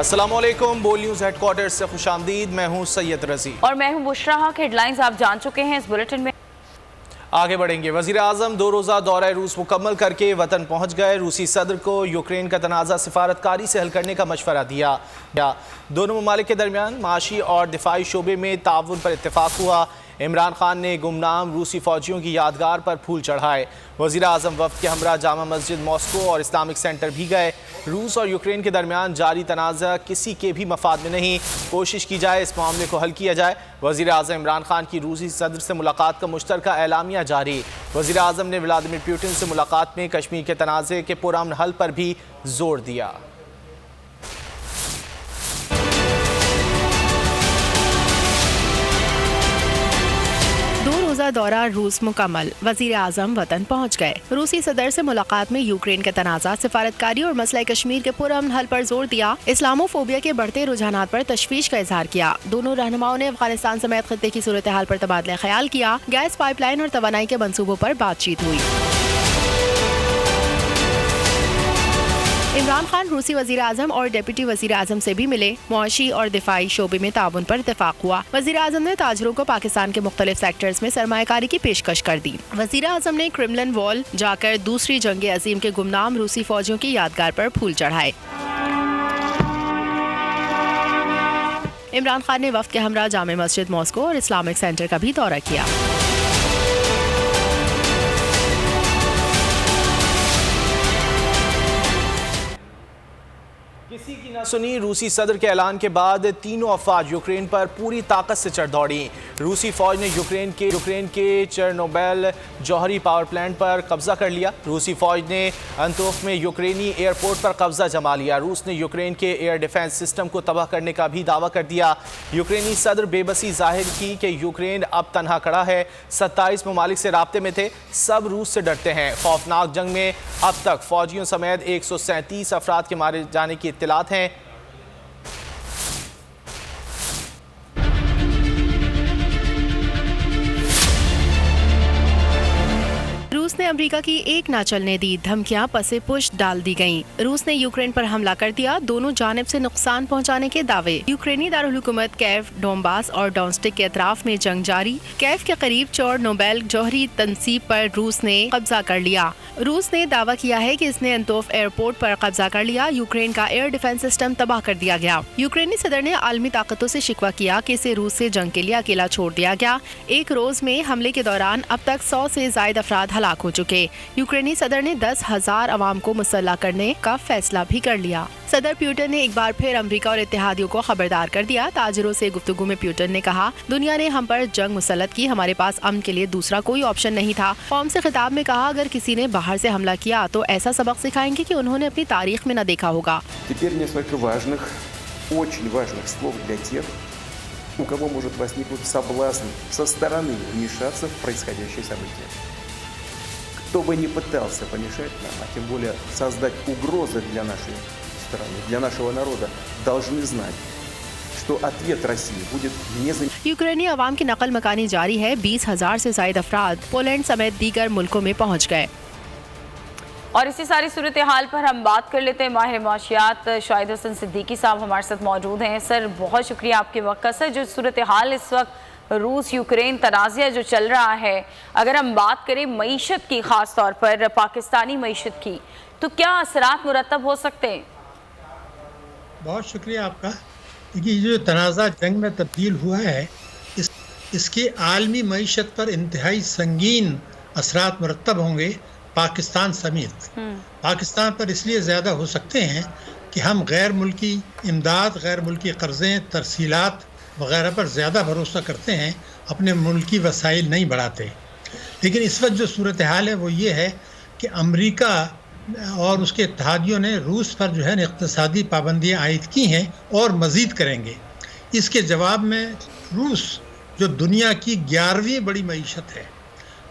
अस्सलामुअलैकुम, बोल news headquarter से खुशामदीद। मैं हूं सैयद रजी और मैं हूं बुशरा हक। हेडलाइंस आप जान चुके हैं। इस बुलेटिन में आगे बढ़ेंगे। वज़ीर आज़म 2 रोज़ा दौरा रूस मुकम्मल करके वतन पहुँच गए। रूसी सदर को यूक्रेन का तनाज़ा सिफारतकारी से हल करने का मशवरा दिया। दोनों ममालिक के दरमियान माशी और दिफाई शोबे में ताउन पर इत्तेफाक हुआ। इमरान खान ने गुमनाम रूसी फ़ौजियों की यादगार पर फूल चढ़ाए। वज़ीर आज़म वफ़द के हमरा जामा मस्जिद मॉस्को और इस्लामिक सेंटर भी गए। रूस और यूक्रेन के दरमियान जारी तनाज़ा किसी के भी मफाद में नहीं, कोशिश की जाए इस मामले को हल किया जाए। वज़ीर आज़म इमरान खान की रूसी सदर से मुलाकात का मुश्तरका एलामिया जारी। वज़ीर आज़म ने व्लादिमीर पुतिन से मुलाकात में कश्मीर के तनाज़े के पुरअमन हल पर भी जोर दिया। दौरा रूस मुकम्मल, वजीर आजम वतन पहुँच गए। रूसी सदर से मुलाकात में यूक्रेन के तनाज़ा, सिफारतकारी और मसला कश्मीर के पुरअमन हल पर जोर दिया। इस्लामोफोबिया के बढ़ते रुझानात पर तशवीश का इजहार किया। दोनों रहनुमाओं ने अफगानिस्तान समेत खित्ते की सूरत हाल पर तबादला ख्याल किया। गैस पाइपलाइन और तवानाई के मंसूबों पर बातचीत हुई। इमरान खान रूसी वजीर आजम और डिप्टी वजीर आजम से भी मिले। मुआशी और दिफाई शोबे में ताउन पर इत्तेफाक हुआ। वजीर आजम ने ताजरों को पाकिस्तान के मुख्तलिफ सेक्टर्स में सरमायाकारी की पेशकश कर दी। वजीर आजम ने क्रिमलिन वॉल जाकर दूसरी जंग अजीम के गुमनाम रूसी फौजियों की यादगार पर फूल चढ़ाए। इमरान खान ने वफ़द के हमरा जामा मस्जिद मॉस्को और इस्लामिक सेंटर का भी दौरा किया। किसी की न सुनी रूसी सदर के ऐलान के बाद तीनों अफवाज यूक्रेन पर पूरी ताकत से चढ़ दौड़ी। रूसी फौज ने यूक्रेन के चेरनोबिल जौहरी पावर प्लांट पर कब्जा कर लिया। रूसी फौज ने अंतोफ में यूक्रेनी एयरपोर्ट पर कब्जा जमा लिया। रूस ने यूक्रेन के एयर डिफेंस सिस्टम को तबाह करने का भी दावा कर दिया। यूक्रेनी सदर बेबसी जाहिर की कि यूक्रेन अब तनहा खड़ा है। 27 ममालिक से राब्ते में थे, सब रूस से डरते हैं। खौफनाक जंग में अब तक फौजियों समेत 137 अफराद के मारे जाने की इत्तलात हैं। रूस ने अमेरिका की एक ना चलने दी, धमकियां पसे पुश डाल दी गईं। रूस ने यूक्रेन पर हमला कर दिया, दोनों जानिब से नुकसान पहुंचाने के दावे। यूक्रेनी दारुल हुकूमत कैव, डोनबास और डोनेट्स्क के अतराफ में जंग जारी। कैव के करीब चेरनोबिल जौहरी तंसीब पर रूस ने कब्जा कर लिया। रूस ने दावा किया है कि इसने अंतोफ एयरपोर्ट पर कब्जा कर लिया। यूक्रेन का एयर डिफेंस सिस्टम तबाह कर दिया गया। यूक्रेनी सदर ने आलमी ताकतों से शिकवा किया कि इसे रूस से जंग के लिए अकेला छोड़ दिया गया। एक रोज में हमले के दौरान अब तक 100 से ज्यादा अफराद हलाक हो चुके। यूक्रेनी सदर ने 10,000 अवाम को मुसल्ला करने का फैसला भी कर लिया। सदर पुतिन ने एक बार फिर अमेरिका और इत्तेहादियों को खबरदार कर दिया। ताजरों से गुफ्तगू में पुतिन ने कहा, दुनिया ने हम पर जंग मुसल्लत की, हमारे पास अमन के लिए दूसरा कोई ऑप्शन नहीं था। कौम से खिताब में कहा, अगर किसी ने बाहर से हमला किया तो ऐसा सबक सिखाएंगे कि उन्होंने अपनी तारीख में न देखा होगा। у кого может возникнуть соблазн со стороны вмешаться в происходящее событие. Кто бы ни пытался помешать нам, а тем более создать угрозы для нашей страны, для нашего народа, должны знать, что ответ России будет незамедлительным. यूक्रेनी अवाम की नकल मकानी जारी है। 20,000 से ज्यादा अफराद पोलैंड समेत दीगर मुल्कों में पहुँच गए। और इसी सारी सूरत हाल पर हम बात कर लेते हैं। माहिर माशियात शाहिद हसन सिद्दीकी साहब हमारे साथ मौजूद हैं। सर, बहुत शुक्रिया आपके वक्त का। सर, जो सूरत हाल इस वक्त रूस यूक्रेन तनाज़ा जो चल रहा है, अगर हम बात करें मईशत की, ख़ास तौर पर पाकिस्तानी मईशत की, तो क्या असरात मुरतब हो सकते हैं? बहुत शुक्रिया आपका। देखिए, जो तनाज़ा जंग में तब्दील हुआ है, इसके आलमी मईशत पर इंतहाई संगीन असरात मुरतब होंगे, पाकिस्तान समेत। पाकिस्तान पर इसलिए ज़्यादा हो सकते हैं कि हम गैर मुल्की इमदाद, गैर मुल्की कर्ज़ें, तरसीलात वगैरह पर ज़्यादा भरोसा करते हैं, अपने मुल्की वसाइल नहीं बढ़ाते। लेकिन इस वक्त जो सूरत हाल है वो ये है कि अमेरिका और उसके इत्तेहादियों ने रूस पर जो है न इक़्तिसादी पाबंदियाँ आयद की हैं और मज़ीद करेंगे। इसके जवाब में रूस, जो दुनिया की 11वीं बड़ी मईशत है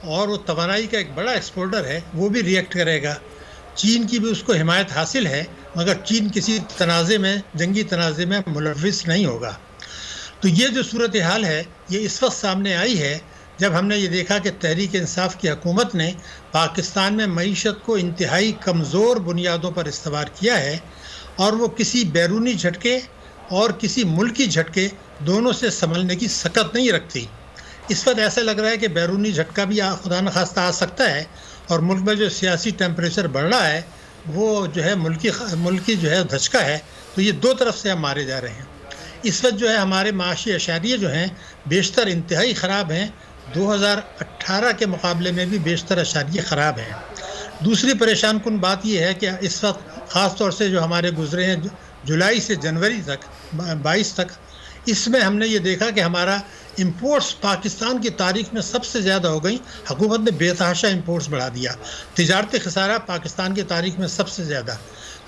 और वो तवानाई का एक बड़ा एक्सपोर्टर है, वो भी रिएक्ट करेगा। चीन की भी उसको हिमायत हासिल है, मगर चीन किसी तनाज़े में, जंगी तनाज़े में मुलव्विस नहीं होगा। तो ये जो सूरत हाल है, ये इस वक्त सामने आई है जब हमने ये देखा कि तहरीक इंसाफ की हुकूमत ने पाकिस्तान में मईशत को इंतहाई कमज़ोर बुनियादों पर इस्तेमाल किया है और वो किसी बैरूनी झटके और किसी मुल्की झटके दोनों से संभलने की सकत नहीं रखती। इस वक्त ऐसा लग रहा है कि बैरूनी झटका भी खुदा न खास्ता आ सकता है, और मुल्क में जो सियासी टेम्परेचर बढ़ रहा है वो जो है मुल्की जो है धचका है। तो ये दो तरफ से हम मारे जा रहे हैं। इस वक्त जो है हमारे माशी अशारिये जो हैं बेशतर इंतहाई ख़राब हैं, 2018 के मुकाबले में भी बेशतर अशारिये ख़राब हैं। दूसरी परेशान कुन बात यह है कि इस वक्त ख़ास तौर से जो हमारे गुजरे हैं जुलाई से जनवरी तक 22 तक, इसमें हमने ये देखा कि हमारा इंपोर्ट्स पाकिस्तान की तारीख में सबसे ज़्यादा हो गई। हुकूमत ने बेतहाशा इंपोर्ट्स बढ़ा दिया, तिजारती खसारा पाकिस्तान की तारीख में सबसे ज़्यादा।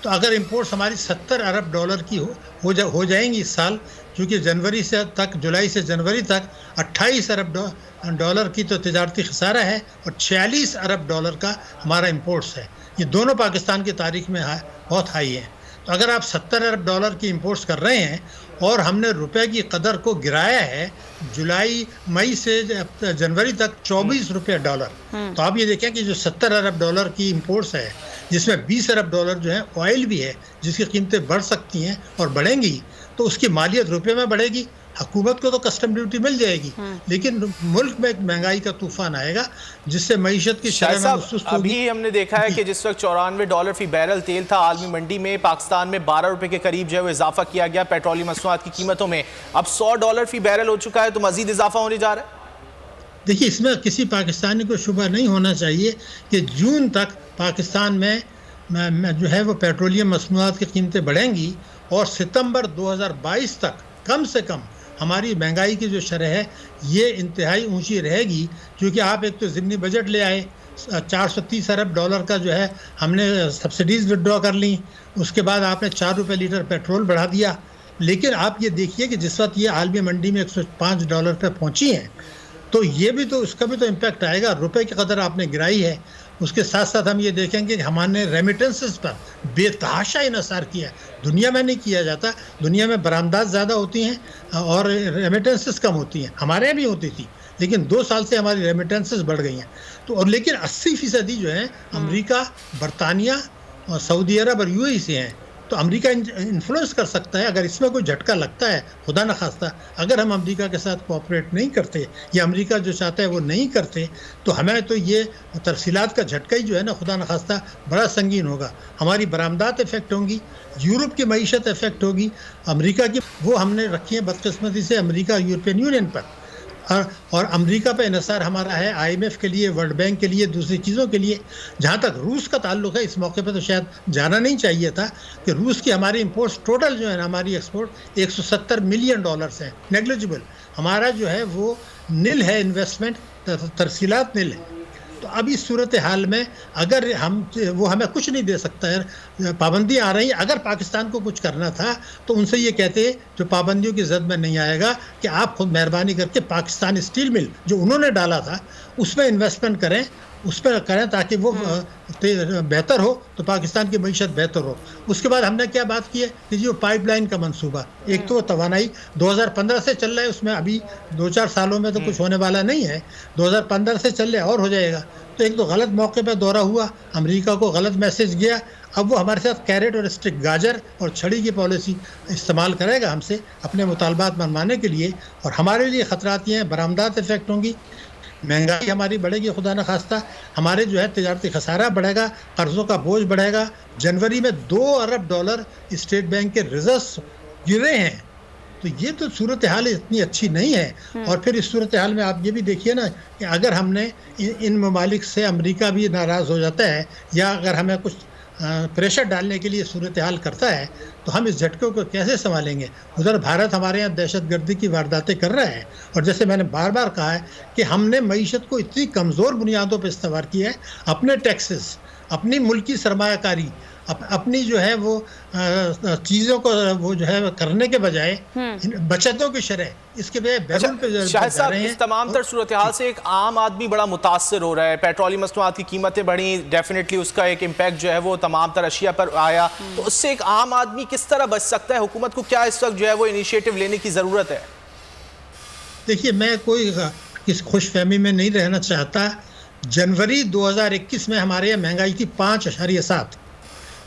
तो अगर इंपोर्ट्स हमारी 70 अरब डॉलर की हो जाएंगी इस साल, क्योंकि जनवरी से तक जुलाई से जनवरी तक 28 अरब डॉलर की तो तिजारती खसारा है और 46 अरब डॉलर का हमारा इंपोर्ट्स है। ये दोनों पाकिस्तान की तारीख में बहुत हाई है। तो अगर आप 70 अरब डॉलर की इंपोर्ट्स कर रहे हैं और हमने रुपए की कदर को गिराया है मई से जनवरी तक 24 रुपये डॉलर, तो आप ये देखें कि जो 70 अरब डॉलर की इंपोर्ट्स है, जिसमें 20 अरब डॉलर जो है ऑयल भी है, जिसकी कीमतें बढ़ सकती हैं और बढ़ेंगी, तो उसकी मालियत रुपये में बढ़ेगी। हुकूमत को तो कस्टम ड्यूटी मिल जाएगी, लेकिन मुल्क में एक महंगाई का तूफान आएगा जिससे मईशत की शरह में सुस्त होगी। अभी हमने देखा है कि जिस वक्त $94 फी बैरल तेल था आलमी मंडी में, पाकिस्तान में 12 रुपए के करीब जो है वो इजाफा किया गया पेट्रोलियम मसनूआत की कीमतों में। अब $100 फी बैरल हो चुका है, तो मजीद इजाफा होने जा रहा है। देखिए, इसमें किसी पाकिस्तानी को शुबा नहीं होना चाहिए कि जून तक पाकिस्तान में जो है वो पेट्रोलियम मसनूआत की कीमतें बढ़ेंगी और सितंबर 2022 तक कम से कम हमारी महंगाई की जो शरह है ये इंतहाई ऊंची रहेगी। क्योंकि आप एक तो ज़िमनी बजट ले आए, 430 अरब डॉलर का जो है हमने सब्सिडीज़ विड्रॉ कर ली, उसके बाद आपने 4 रुपये लीटर पेट्रोल बढ़ा दिया। लेकिन आप ये देखिए कि जिस वक्त ये आलमी मंडी में $105 पर पहुंची है, तो ये भी तो उसका भी तो इम्पैक्ट आएगा। रुपए की कदर आपने गिराई है। उसके साथ साथ हम ये देखेंगे कि हमारे रेमिटेंसेस पर बेतहाशा इन्हिसार किया है। दुनिया में नहीं किया जाता, दुनिया में बरामदात ज़्यादा होती हैं और रेमिटेंसेस कम होती हैं। हमारे यहाँ भी होती थी, लेकिन 2 साल से हमारी रेमिटेंसेस बढ़ गई हैं। तो और लेकिन 80% जो है अमेरिका, बरतानिया और सऊदी अरब और यूएई से हैं। तो अमेरिका इन्फ्लुएंस कर सकता है। अगर इसमें कोई झटका लगता है, खुदा न खास्ता अगर हम अमेरिका के साथ कोऑपरेट नहीं करते या अमेरिका जो चाहता है वो नहीं करते, तो हमें तो ये तरसीलात का झटका ही जो है ना, खुदा न खास्ता बड़ा संगीन होगा। हमारी बरामदात इफेक्ट होंगी, यूरोप की मईशत इफेक्ट होगी, अमेरिका की वो हमने रखी है बदकिस्मती से अमेरिका यूरोपियन यूनियन पर, और अमेरिका पे इन्हिसार हमारा है IMF के लिए, वर्ल्ड बैंक के लिए, दूसरी चीज़ों के लिए। जहाँ तक रूस का ताल्लुक है, इस मौके पे तो शायद जाना नहीं चाहिए था कि रूस की हमारी इंपोर्ट्स टोटल जो है ना, हमारी एक्सपोर्ट $170 मिलियन है, नेग्लिजिबल। हमारा जो है वो नील है, इन्वेस्टमेंट तरसीलात नील है। तो अब इस सूरत हाल में अगर वो हमें कुछ नहीं दे सकता है, पाबंदियाँ आ रही हैं। अगर पाकिस्तान को कुछ करना था तो उनसे ये कहते जो पाबंदियों की जद में नहीं आएगा कि आप खुद मेहरबानी करके पाकिस्तान स्टील मिल जो उन्होंने डाला था उसमें इन्वेस्टमेंट करें, उस पर करें ताकि वो बेहतर हो, तो पाकिस्तान की मईशत बेहतर हो। उसके बाद हमने क्या बात की है कि जो पाइपलाइन का मंसूबा, एक तो तवानाई 2015 से चल रहा है, उसमें अभी 2-4 सालों में तो कुछ होने वाला नहीं है, 2015 से चल रहा है और हो जाएगा। तो एक तो गलत मौके पर दौरा हुआ, अमेरिका को गलत मैसेज गया। अब वो हमारे साथ कैरेट और स्टिक, गाजर और छड़ी की पॉलिसी इस्तेमाल करेगा हमसे अपने मुतालबात मनवाने के लिए, और हमारे लिए ख़तरात ये हैं, बरामदात इफेक्ट होंगी, महंगाई हमारी बढ़ेगी, खुदा न खास्ता हमारे जो है तिजारती खसारा बढ़ेगा, कर्ज़ों का बोझ बढ़ेगा। जनवरी में $2 अरब स्टेट बैंक के रिजर्व्स गिरे हैं। तो ये तो सूरत हाल इतनी अच्छी नहीं है। और फिर इस सूरत हाल में आप ये भी देखिए ना कि अगर हमने इन ममालिक से अमेरिका भी नाराज़ हो जाता है या अगर हमें कुछ प्रेशर डालने के लिए सूरत हाल करता है, तो हम इस झटके को कैसे संभालेंगे। उधर भारत हमारे यहाँ दहशतगर्दी की वारदातें कर रहा है, और जैसे मैंने बार बार कहा है कि हमने मईशत को इतनी कमज़ोर बुनियादों पर इस्तेमाल किया है, अपने टैक्सेस, अपनी मुल्की सरमायाकारी, अपनी जो है वो चीज़ों को वो जो है करने के बजाय बचतों की शरह, इसके बजाय बैरून पे शाहिद साहब, इस तमाम तर सूरत हाल से एक आम आदमी बड़ा मुतासर हो रहा है। पेट्रोलियम मसनूआत की कीमतें बढ़ी, डेफिनेटली उसका एक इम्पैक्ट जो है वो तमाम तर अशिया पर आया। तो उससे एक आम आदमी किस तरह बच सकता है? हुकूमत को क्या इस वक्त जो है वो इनिशिएटिव लेने की ज़रूरत है? देखिए, मैं कोई इस खुशफहमी में नहीं रहना चाहता। जनवरी 2021 में हमारे यहाँ महंगाई थी 5.7,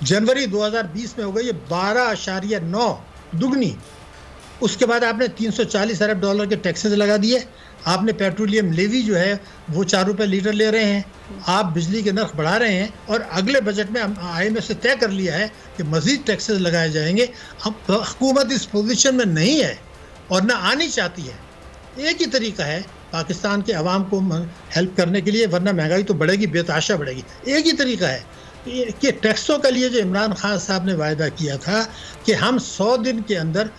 जनवरी 2020 में हो गई 12.9 दुगनी। उसके बाद आपने 340 अरब डॉलर के टैक्सेस लगा दिए। आपने पेट्रोलियम लेवी जो है वो 4 रुपये लीटर ले रहे हैं। आप बिजली के नर्ख बढ़ा रहे हैं और अगले बजट में IMF से तय कर लिया है कि मज़ीद टैक्सेस लगाए जाएंगे। अब हुकूमत इस पोजीशन में नहीं है और ना आनी चाहती है। एक ही तरीका है पाकिस्तान के अवाम को हेल्प करने के लिए, वरना महंगाई तो बढ़ेगी, बेतहाशा बढ़ेगी। एक ही तरीका है कि टैक्सों के लिए जो इमरान खान साहब ने वायदा किया था कि हम 100 दिन के अंदर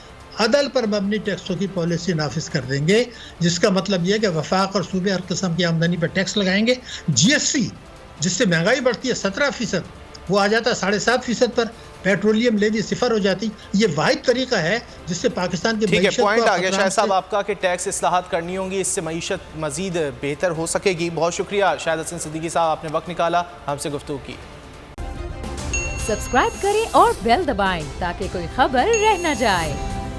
अदल पर मबनी टैक्सों की पॉलिसी नाफिज कर देंगे, जिसका मतलब यह है कि वफाक और सूबे हर किस्म की आमदनी पर टैक्स लगाएंगे। GST जिससे महंगाई बढ़ती है 17%, वो आ जाता है 7.5% पर। पेट्रोलियम लेवी सिफर हो जाती। ये वाहिद तरीका है जिससे पाकिस्तान की ठीक है, मईशत को पॉइंट आ गया आप शायद साहब आपका कि टैक्स इस्लाहात करनी होंगी, इससे मईशत मजीद बेहतर हो सकेगी। बहुत शुक्रिया शाहिद हसन सिद्दीकी साहब, आपने वक्त निकाला, हमसे गुफ्तगू की। सब्सक्राइब करें और बेल दबाएं ताकि कोई खबर रह न जाए।